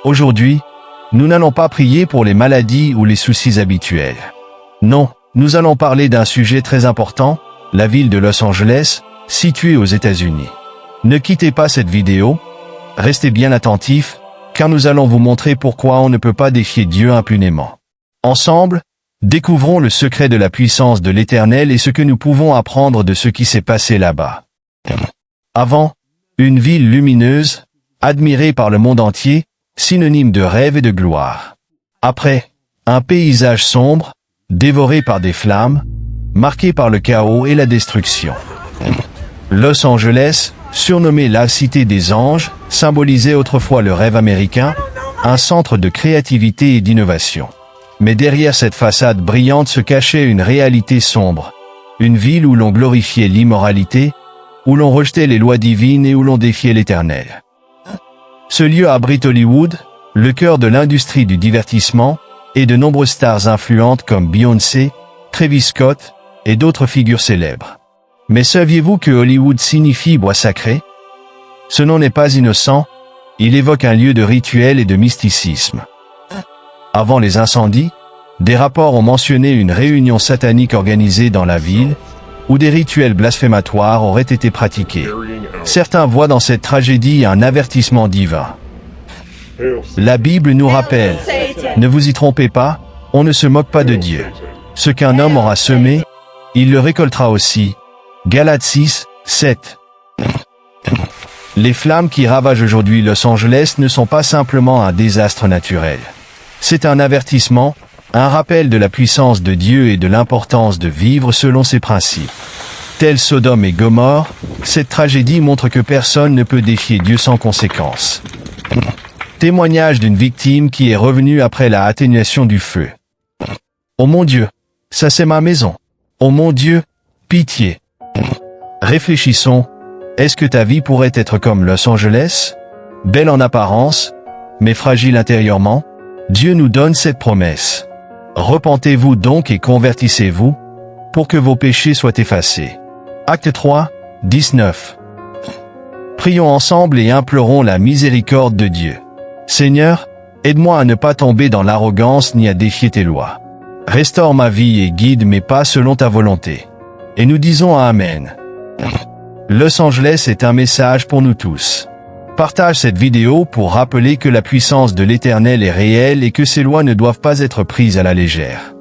Aujourd'hui, nous n'allons pas prier pour les maladies ou les soucis habituels. Non, nous allons parler d'un sujet très important, la ville de Los Angeles, située aux États-Unis. Ne quittez pas cette vidéo, restez bien attentifs, car nous allons vous montrer pourquoi on ne peut pas défier Dieu impunément. Ensemble, découvrons le secret de la puissance de l'Éternel et ce que nous pouvons apprendre de ce qui s'est passé là-bas. Avant, une ville lumineuse, admirée par le monde entier, synonyme de rêve et de gloire. Après, un paysage sombre, dévoré par des flammes, marqué par le chaos et la destruction. Los Angeles, surnommée la cité des anges, symbolisait autrefois le rêve américain, un centre de créativité et d'innovation. Mais derrière cette façade brillante se cachait une réalité sombre. Une ville où l'on glorifiait l'immoralité, où l'on rejetait les lois divines et où l'on défiait l'Éternel. Ce lieu abrite Hollywood, le cœur de l'industrie du divertissement, et de nombreuses stars influentes comme Beyoncé, Travis Scott, et d'autres figures célèbres. Mais saviez-vous que Hollywood signifie bois sacré? Ce nom n'est pas innocent, il évoque un lieu de rituel et de mysticisme. Avant les incendies, des rapports ont mentionné une réunion satanique organisée dans la ville, où des rituels blasphématoires auraient été pratiqués. Certains voient dans cette tragédie un avertissement divin. La Bible nous rappelle, ne vous y trompez pas, on ne se moque pas de Dieu. Ce qu'un homme aura semé, il le récoltera aussi. Galates 6, 7. Les flammes qui ravagent aujourd'hui Los Angeles ne sont pas simplement un désastre naturel. C'est un avertissement, un rappel de la puissance de Dieu et de l'importance de vivre selon ses principes. Tel Sodome et Gomorrhe, cette tragédie montre que personne ne peut défier Dieu sans conséquence. Témoignage d'une victime qui est revenue après la atténuation du feu. Oh mon Dieu, ça c'est ma maison. Oh mon Dieu, pitié. Réfléchissons, est-ce que ta vie pourrait être comme Los Angeles? Belle en apparence, mais fragile intérieurement? Dieu nous donne cette promesse. Repentez-vous donc et convertissez-vous, pour que vos péchés soient effacés. Acte 3, 19. Prions ensemble et implorons la miséricorde de Dieu. Seigneur, aide-moi à ne pas tomber dans l'arrogance ni à défier tes lois. Restaure ma vie et guide mes pas selon ta volonté. Et nous disons Amen. Los Angeles est un message pour nous tous. Partage cette vidéo pour rappeler que la puissance de l'Éternel est réelle et que ses lois ne doivent pas être prises à la légère.